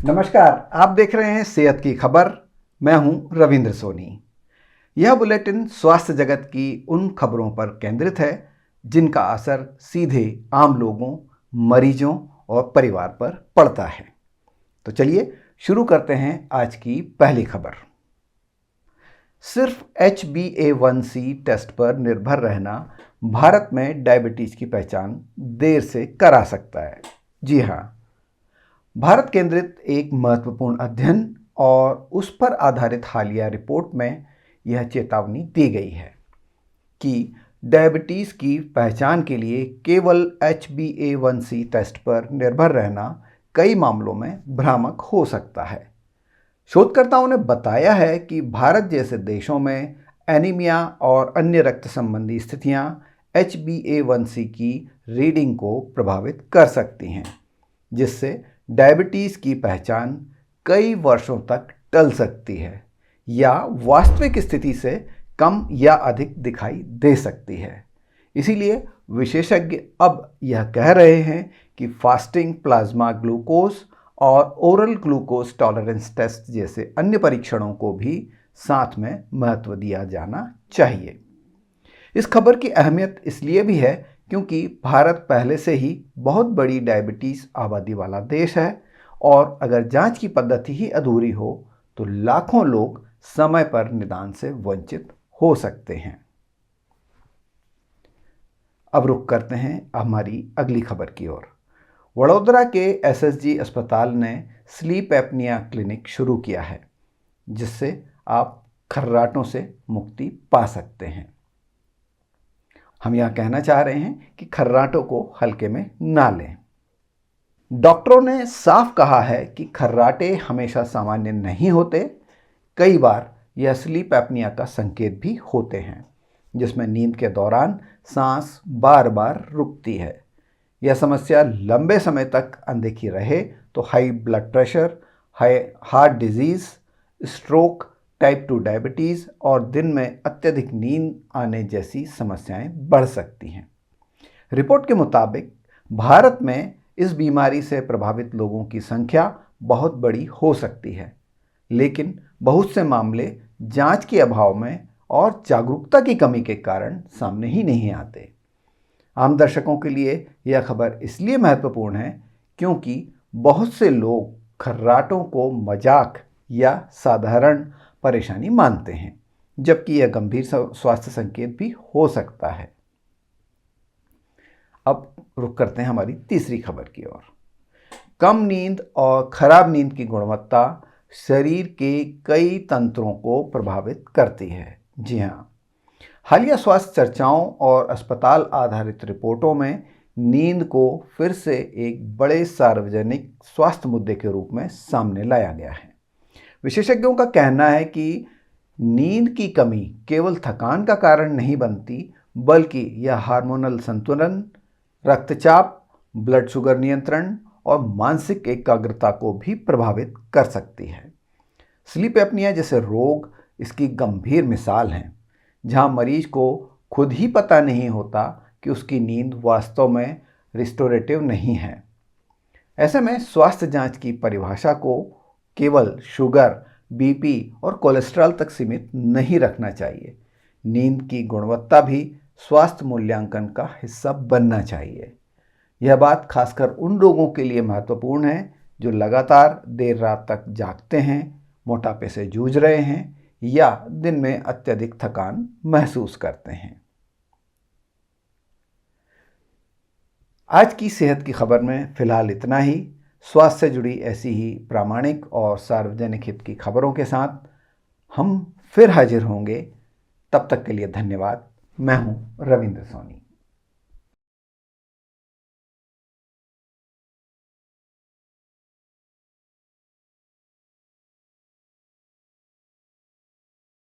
नमस्कार, आप देख रहे हैं सेहत की खबर। मैं हूं रविंद्र सोनी। यह बुलेटिन स्वास्थ्य जगत की उन खबरों पर केंद्रित है जिनका असर सीधे आम लोगों, मरीजों और परिवार पर पड़ता है। तो चलिए शुरू करते हैं आज की पहली खबर। सिर्फ HbA1c टेस्ट पर निर्भर रहना भारत में डायबिटीज की पहचान देर से करा सकता है। जी हाँ, भारत केंद्रित एक महत्वपूर्ण अध्ययन और उस पर आधारित हालिया रिपोर्ट में यह चेतावनी दी गई है कि डायबिटीज़ की पहचान के लिए केवल HbA1c टेस्ट पर निर्भर रहना कई मामलों में भ्रामक हो सकता है। शोधकर्ताओं ने बताया है कि भारत जैसे देशों में एनीमिया और अन्य रक्त संबंधी स्थितियां HbA1c की रीडिंग को प्रभावित कर सकती हैं, जिससे डायबिटीज़ की पहचान कई वर्षों तक टल सकती है या वास्तविक स्थिति से कम या अधिक दिखाई दे सकती है। इसीलिए विशेषज्ञ अब यह कह रहे हैं कि फास्टिंग प्लाज्मा ग्लूकोज और ओरल ग्लूकोज टॉलरेंस टेस्ट जैसे अन्य परीक्षणों को भी साथ में महत्व दिया जाना चाहिए। इस खबर की अहमियत इसलिए भी है क्योंकि भारत पहले से ही बहुत बड़ी डायबिटीज़ आबादी वाला देश है और अगर जांच की पद्धति ही अधूरी हो तो लाखों लोग समय पर निदान से वंचित हो सकते हैं। अब रुख करते हैं हमारी अगली खबर की ओर। वडोदरा के SSG अस्पताल ने स्लीप एपनिया क्लिनिक शुरू किया है, जिससे आप खर्राटों से मुक्ति पा सकते हैं। हम यह कहना चाह रहे हैं कि खर्राटों को हल्के में ना लें। डॉक्टरों ने साफ कहा है कि खर्राटे हमेशा सामान्य नहीं होते। कई बार यह स्लीप एपनिया का संकेत भी होते हैं, जिसमें नींद के दौरान सांस बार बार रुकती है। यह समस्या लंबे समय तक अनदेखी रहे तो high blood pressure, heart disease, stroke, type 2 diabetes और दिन में अत्यधिक नींद आने जैसी समस्याएं बढ़ सकती हैं। रिपोर्ट के मुताबिक भारत में इस बीमारी से प्रभावित लोगों की संख्या बहुत बड़ी हो सकती है, लेकिन बहुत से मामले जांच के अभाव में और जागरूकता की कमी के कारण सामने ही नहीं आते। आम दर्शकों के लिए यह खबर इसलिए महत्वपूर्ण है क्योंकि बहुत से लोग खर्राटों को मजाक या साधारण परेशानी मानते हैं, जबकि यह गंभीर स्वास्थ्य संकेत भी हो सकता है। अब रुक करते हैं हमारी तीसरी खबर की ओर। कम नींद और खराब नींद की गुणवत्ता शरीर के कई तंत्रों को प्रभावित करती है। जी हाँ, हालिया स्वास्थ्य चर्चाओं और अस्पताल आधारित रिपोर्टों में नींद को फिर से एक बड़े सार्वजनिक स्वास्थ्य मुद्दे के रूप में सामने लाया गया है। विशेषज्ञों का कहना है कि नींद की कमी केवल थकान का कारण नहीं बनती, बल्कि यह हार्मोनल संतुलन, रक्तचाप, ब्लड शुगर नियंत्रण और मानसिक एकाग्रता को भी प्रभावित कर सकती है। स्लीप एपनिया जैसे रोग इसकी गंभीर मिसाल हैं, जहां मरीज को खुद ही पता नहीं होता कि उसकी नींद वास्तव में रिस्टोरेटिव नहीं है। ऐसे में स्वास्थ्य जांच की परिभाषा को केवल शुगर, BP और कोलेस्ट्रॉल तक सीमित नहीं रखना चाहिए। नींद की गुणवत्ता भी स्वास्थ्य मूल्यांकन का हिस्सा बनना चाहिए। यह बात खासकर उन लोगों के लिए महत्वपूर्ण है जो लगातार देर रात तक जागते हैं, मोटापे से जूझ रहे हैं या दिन में अत्यधिक थकान महसूस करते हैं। आज की सेहत की खबर में फिलहाल इतना ही। स्वास्थ्य से जुड़ी ऐसी ही प्रामाणिक और सार्वजनिक हित की खबरों के साथ हम फिर हाजिर होंगे। तब तक के लिए धन्यवाद। मैं हूं रविंद्र सोनी।